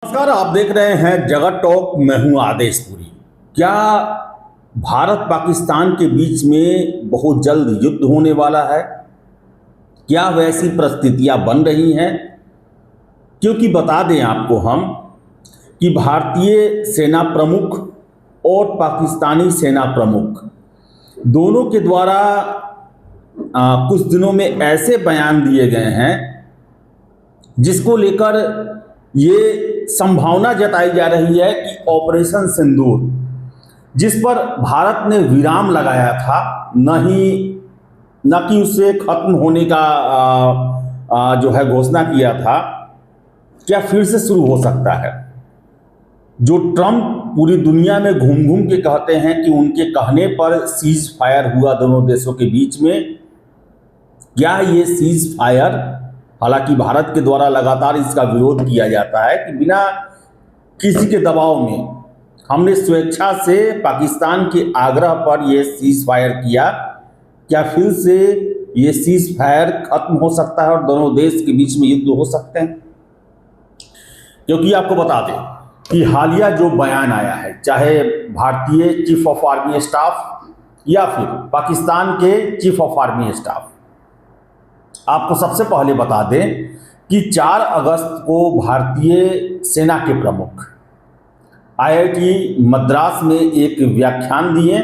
नमस्कार, आप देख रहे हैं जगत टॉक। मैं हूं आदेशपुरी। क्या भारत पाकिस्तान के बीच में बहुत जल्द युद्ध होने वाला है? क्या वैसी परिस्थितियां बन रही हैं? क्योंकि बता दें आपको हम कि भारतीय सेना प्रमुख और पाकिस्तानी सेना प्रमुख दोनों के द्वारा कुछ दिनों में ऐसे बयान दिए गए हैं जिसको लेकर ये संभावना जताई जा रही है कि ऑपरेशन सिंदूर, जिस पर भारत ने विराम लगाया था, न कि उससे खत्म होने का जो है घोषणा किया था, क्या फिर से शुरू हो सकता है? जो ट्रंप पूरी दुनिया में घूम घूम के कहते हैं कि उनके कहने पर सीज फायर हुआ दोनों देशों के बीच में, क्या ये सीज फायर, हालांकि भारत के द्वारा लगातार इसका विरोध किया जाता है कि बिना किसी के दबाव में हमने स्वेच्छा से पाकिस्तान के आग्रह पर यह सीज फायर किया, क्या फिर से ये सीज फायर खत्म हो सकता है और दोनों देश के बीच में युद्ध हो सकते हैं? क्योंकि आपको बता दें कि हालिया जो बयान आया है, चाहे भारतीय चीफ ऑफ आर्मी स्टाफ या फिर पाकिस्तान के चीफ ऑफ आर्मी स्टाफ, आपको सबसे पहले बता दें कि 4 अगस्त को भारतीय सेना के प्रमुख IIT मद्रास में एक व्याख्यान दिए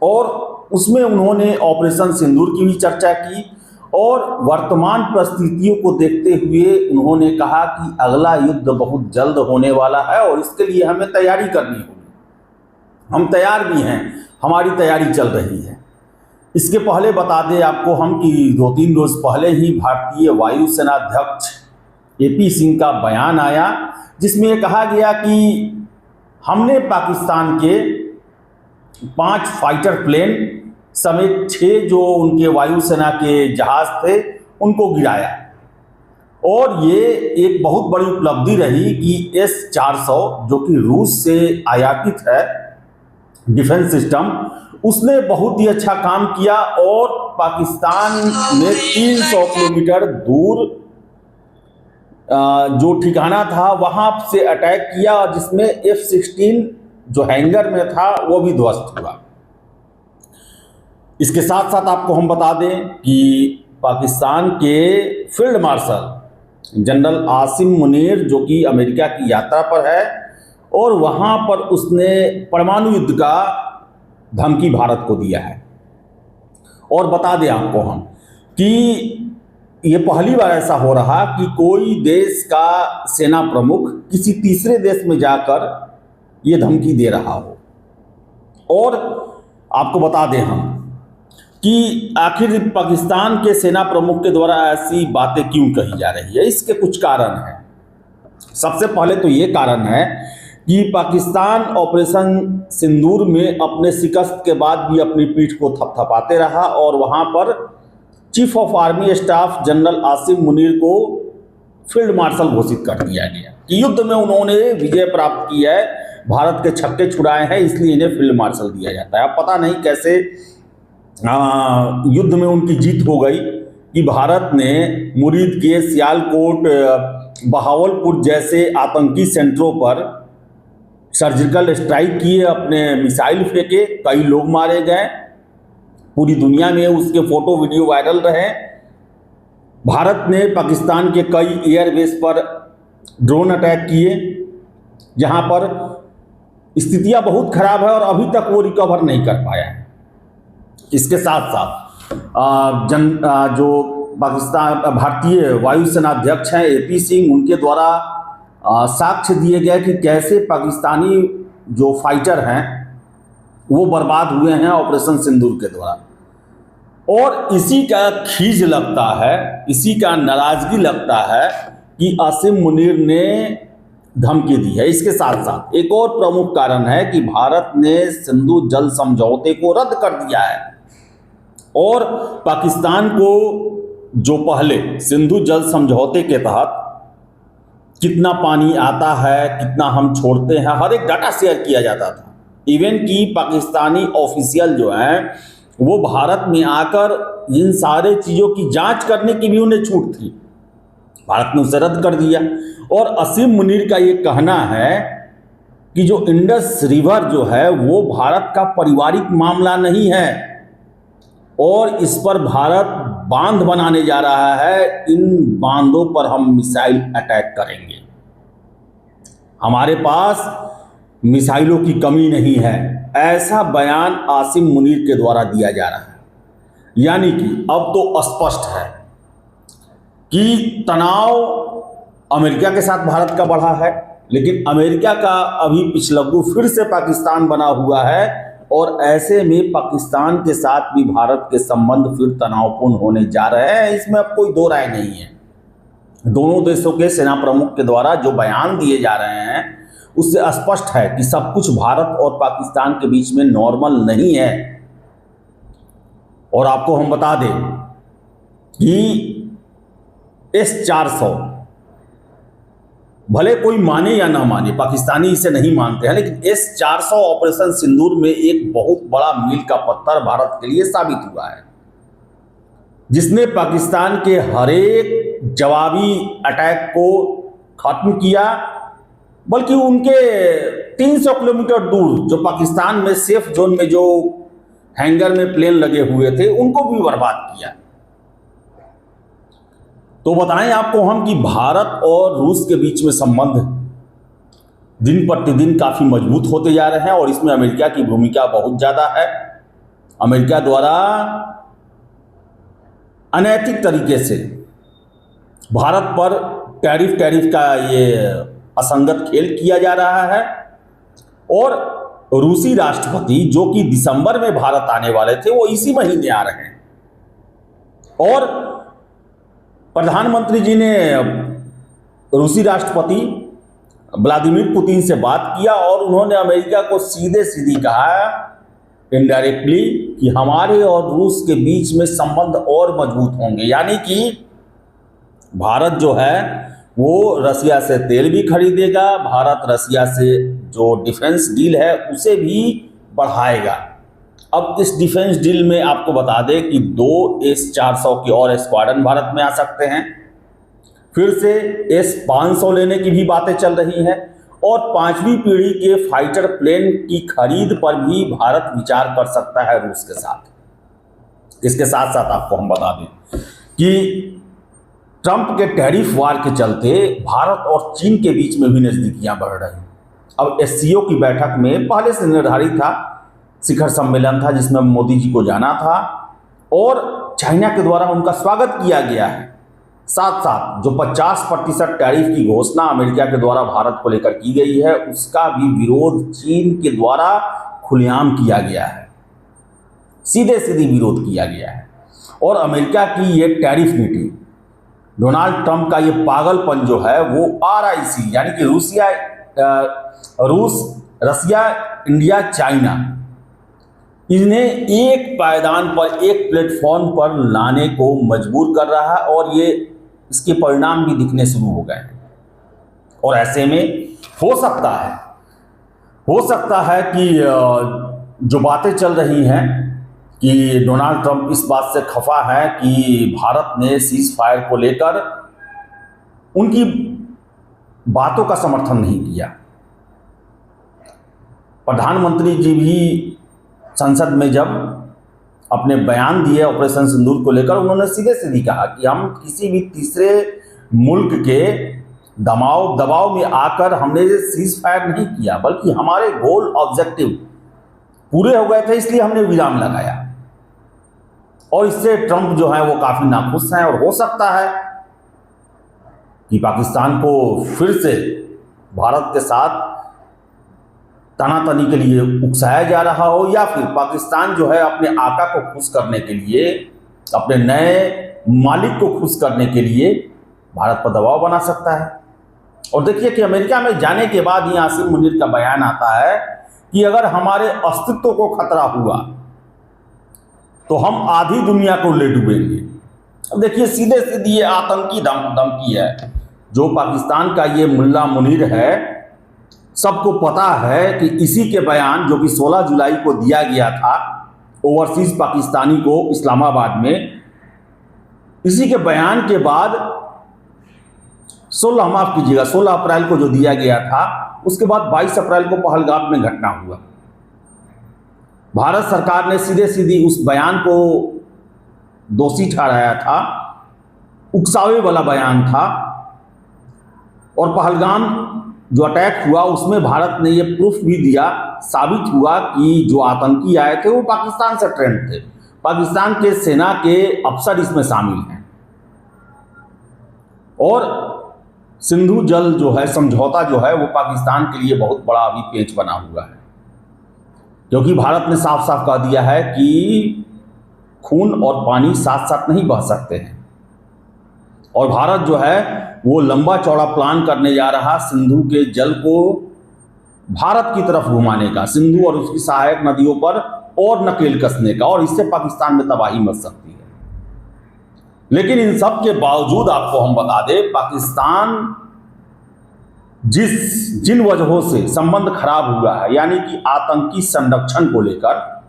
और उसमें उन्होंने ऑपरेशन सिंदूर की भी चर्चा की और वर्तमान परिस्थितियों को देखते हुए उन्होंने कहा कि अगला युद्ध बहुत जल्द होने वाला है और इसके लिए हमें तैयारी करनी होगी। हम तैयार भी हैं, हमारी तैयारी चल रही है। इसके पहले बता दें आपको हम कि 2-3 रोज पहले ही भारतीय वायुसेना अध्यक्ष AP सिंह का बयान आया, जिसमें यह कहा गया कि हमने पाकिस्तान के 5 फाइटर प्लेन समेत 6 जो उनके वायुसेना के जहाज थे उनको गिराया। और ये एक बहुत बड़ी उपलब्धि रही कि S-400 जो कि रूस से आयातित है डिफेंस सिस्टम, उसने बहुत ही अच्छा काम किया और पाकिस्तान में 300 किलोमीटर दूर जो ठिकाना था वहां से अटैक किया, जिसमें F-16 जो हैंगर में था वो भी ध्वस्त हुआ। इसके साथ साथ आपको हम बता दें कि पाकिस्तान के field marshal general Asim Munir, जो कि अमेरिका की यात्रा पर है और वहां पर उसने परमाणु युद्ध का धमकी भारत को दिया है। और बता दें आपको हम कि ये पहली बार ऐसा हो रहा कि कोई देश का सेना प्रमुख किसी तीसरे देश में जाकर ये धमकी दे रहा हो। और आपको बता दें हम कि आखिर पाकिस्तान के सेना प्रमुख के द्वारा ऐसी बातें क्यों कही जा रही है? इसके कुछ कारण हैं। सबसे पहले तो ये कारण है कि पाकिस्तान ऑपरेशन सिंदूर में अपने शिकस्त के बाद भी अपनी पीठ को थपथपाते रहा और वहां पर chief of army staff general Asim Munir को फील्ड मार्शल घोषित कर दिया गया कि युद्ध में उन्होंने विजय प्राप्त की है, भारत के छक्के छुड़ाए हैं, इसलिए इन्हें फील्ड मार्शल दिया जाता है। अब पता नहीं कैसे युद्ध में उनकी जीत हो गई कि भारत ने मुरीद के सियालकोट, बहावलपुर जैसे आतंकी सेंटरों पर सर्जिकल स्ट्राइक किए, अपने मिसाइल फेंके, कई लोग मारे गए, पूरी दुनिया में उसके फोटो वीडियो वायरल रहे। भारत ने पाकिस्तान के कई एयरबेस पर ड्रोन अटैक किए, जहां पर स्थितियां बहुत खराब है और अभी तक वो रिकवर नहीं कर पाया है। इसके साथ साथ जो पाकिस्तान भारतीय वायुसेना अध्यक्ष हैं AP सिंह, उनके द्वारा साक्ष्य दिए गए कि कैसे पाकिस्तानी जो फाइटर हैं वो बर्बाद हुए हैं ऑपरेशन सिंदूर के द्वारा। और इसी का खीज लगता है, इसी का नाराजगी लगता है कि आसिम मुनीर ने धमकी दी है। इसके साथ साथ एक और प्रमुख कारण है कि भारत ने सिंधु जल समझौते को रद्द कर दिया है और पाकिस्तान को जो पहले सिंधु जल समझौते के तहत कितना पानी आता है, कितना हम छोड़ते हैं, हर एक डाटा शेयर किया जाता था। इवन कि पाकिस्तानी ऑफिशियल जो हैं वो भारत में आकर इन सारे चीज़ों की जांच करने की भी उन्हें छूट थी। भारत ने उसे रद्द कर दिया। और असीम मुनीर का ये कहना है कि जो इंडस रिवर जो है वो भारत का पारिवारिक मामला नहीं है और इस पर भारत बांध बनाने जा रहा है, इन बांधों पर हम मिसाइल अटैक करेंगे। हमारे पास मिसाइलों की कमी नहीं है, ऐसा बयान आसिम मुनीर के द्वारा दिया जा रहा है। यानी कि अब तो स्पष्ट है कि तनाव अमेरिका के साथ भारत का बढ़ा है, लेकिन अमेरिका का अभी पिछलग्गू फिर से पाकिस्तान बना हुआ है और ऐसे में पाकिस्तान के साथ भी भारत के संबंध फिर तनावपूर्ण होने जा रहे हैं। इसमें अब कोई दो राय नहीं है। दोनों देशों के सेना प्रमुख के द्वारा जो बयान दिए जा रहे हैं उससे स्पष्ट है कि सब कुछ भारत और पाकिस्तान के बीच में नॉर्मल नहीं है। और आपको हम बता दें कि S-400 भले कोई माने या ना माने, पाकिस्तानी इसे नहीं मानते हैं, लेकिन S-400 ऑपरेशन सिंदूर में एक बहुत बड़ा मील का पत्थर भारत के लिए साबित हुआ है, जिसने पाकिस्तान के हर एक जवाबी अटैक को खत्म किया, बल्कि उनके 300 किलोमीटर दूर जो पाकिस्तान में सेफ जोन में जो हैंगर में प्लेन लगे हुए थे उनको भी बर्बाद किया। तो बताएं आपको हम कि भारत और रूस के बीच में संबंध दिन प्रतिदिन काफी मजबूत होते जा रहे हैं और इसमें अमेरिका की भूमिका बहुत ज्यादा है। अमेरिका द्वारा अनैतिक तरीके से भारत पर टैरिफ का ये असंगत खेल किया जा रहा है और रूसी राष्ट्रपति जो कि दिसंबर में भारत आने वाले थे वो इसी महीने आ रहे हैं और प्रधानमंत्री जी ने रूसी राष्ट्रपति व्लादिमीर पुतिन से बात किया और उन्होंने अमेरिका को सीधे सीधी कहा इनडायरेक्टली कि हमारे और रूस के बीच में संबंध और मजबूत होंगे। यानी कि भारत जो है वो रसिया से तेल भी खरीदेगा, भारत रसिया से जो डिफेंस डील है उसे भी बढ़ाएगा। अब इस डिफेंस डील में आपको बता दें कि 2 S-400 के और स्क्वाड्रन भारत में आ सकते हैं, फिर से S-500 लेने की भी बातें चल रही हैं और 5वीं पीढ़ी के फाइटर प्लेन की खरीद पर भी भारत विचार कर सकता है रूस के साथ। इसके साथ साथ आपको हम बता दें कि ट्रंप के टैरिफ वार के चलते भारत और चीन के बीच में भी नजदीकियां बढ़ रही। अब SCO की बैठक में पहले से निर्धारित था, शिखर सम्मेलन था जिसमें मोदी जी को जाना था और चाइना के द्वारा उनका स्वागत किया गया है। साथ साथ जो 50% टैरिफ की घोषणा अमेरिका के द्वारा भारत को लेकर की गई है उसका भी विरोध चीन के द्वारा खुलेआम किया गया है, सीधे सीधे विरोध किया गया है। और अमेरिका की ये टैरिफ नीति, डोनाल्ड ट्रंप का ये पागलपन जो है वो RIC यानी कि रूस, रसिया, इंडिया, चाइना, इन्हें एक पायदान पर, एक प्लेटफॉर्म पर लाने को मजबूर कर रहा है और ये इसके परिणाम भी दिखने शुरू हो गए हैं। और ऐसे में हो सकता है कि जो बातें चल रही हैं कि डोनाल्ड ट्रंप इस बात से खफा है कि भारत ने सीज फायर को लेकर उनकी बातों का समर्थन नहीं किया। प्रधानमंत्री जी भी संसद में जब अपने बयान दिए ऑपरेशन सिंदूर को लेकर, उन्होंने सीधे सीधी कहा कि हम किसी भी तीसरे मुल्क के दबाव में आकर हमने सीज फायर नहीं किया, बल्कि हमारे गोल ऑब्जेक्टिव पूरे हो गए थे इसलिए हमने विराम लगाया। और इससे ट्रंप जो है वो काफी नाखुश हैं और हो सकता है कि पाकिस्तान को फिर से भारत के साथ तनातनी के लिए उकसाया जा रहा हो, या फिर पाकिस्तान जो है अपने आका को खुश करने के लिए, अपने नए मालिक को खुश करने के लिए भारत पर दबाव बना सकता है। और देखिए कि अमेरिका में जाने के बाद ही आसिम मुनीर का बयान आता है कि अगर हमारे अस्तित्व को खतरा हुआ तो हम आधी दुनिया को ले डूबेंगे। अब देखिए सीधे सीधी ये आतंकी धमकी है जो पाकिस्तान का ये मुल्ला मुनीर है। सबको पता है कि इसी के बयान जो कि 16 जुलाई को दिया गया था ओवरसीज पाकिस्तानी को इस्लामाबाद में, इसी के बयान के बाद 16 माफ कीजिएगा 16 अप्रैल को जो दिया गया था, उसके बाद 22 अप्रैल को पहलगाम में घटना हुआ। भारत सरकार ने सीधे सीधी उस बयान को दोषी ठहराया था, उकसावे वाला बयान था। और पहलगाम जो अटैक हुआ उसमें भारत ने ये प्रूफ भी दिया, साबित हुआ कि जो आतंकी आए थे वो पाकिस्तान से ट्रेंड थे, पाकिस्तान के सेना के अफसर इसमें शामिल हैं। और सिंधु जल जो है समझौता जो है वो पाकिस्तान के लिए बहुत बड़ा अभी पेच बना हुआ है, क्योंकि भारत ने साफ साफ कह दिया है कि खून और पानी साथ साथ नहीं बह सकते हैं। और भारत जो है वो लंबा चौड़ा प्लान करने जा रहा सिंधु के जल को भारत की तरफ घुमाने का, सिंधु और उसकी सहायक नदियों पर और नकेल कसने का, और इससे पाकिस्तान में तबाही मच सकती है। लेकिन इन सब के बावजूद आपको हम बता दें, पाकिस्तान जिन वजहों से संबंध खराब हुआ है, यानी कि आतंकी संरक्षण को लेकर,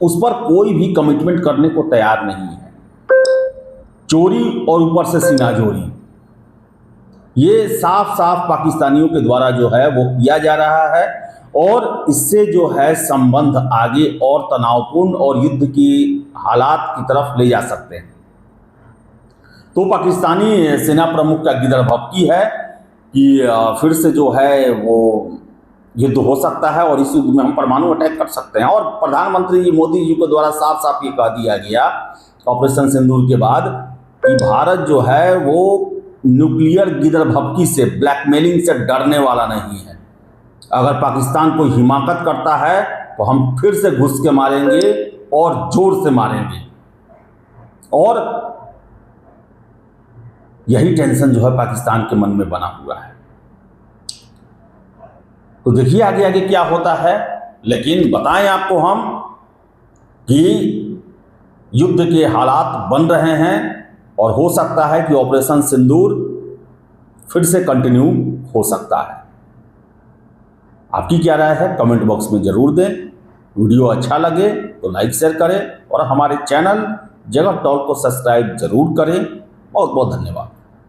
उस पर कोई भी कमिटमेंट करने को तैयार नहीं है। चोरी और ऊपर से सीनाजोरी, ये साफ साफ पाकिस्तानियों के द्वारा जो है वो किया जा रहा है। और इससे जो है संबंध आगे और तनावपूर्ण और युद्ध की हालात की तरफ ले जा सकते हैं। तो पाकिस्तानी सेना प्रमुख का गिदड़ भपकी है कि फिर से जो है वो युद्ध हो सकता है और इस युद्ध में हम परमाणु अटैक कर सकते हैं। और प्रधानमंत्री मोदी जी के द्वारा साफ साफ ये कह दिया गया ऑपरेशन सिंदूर के बाद कि भारत जो है वो न्यूक्लियर गिदड़ भपकी से, ब्लैकमेलिंग से डरने वाला नहीं है। अगर पाकिस्तान कोई हिमाकत करता है तो हम फिर से घुस के मारेंगे और जोर से मारेंगे। और यही टेंशन जो है पाकिस्तान के मन में बना हुआ है। तो देखिए आगे आगे क्या होता है। लेकिन बताएं आपको हम कि युद्ध के हालात बन रहे हैं और हो सकता है कि ऑपरेशन सिंदूर फिर से कंटिन्यू हो सकता है। आपकी क्या राय है कमेंट बॉक्स में जरूर दें। वीडियो अच्छा लगे तो लाइक शेयर करें और हमारे चैनल जगह टॉक को सब्सक्राइब जरूर करें। बहुत बहुत धन्यवाद।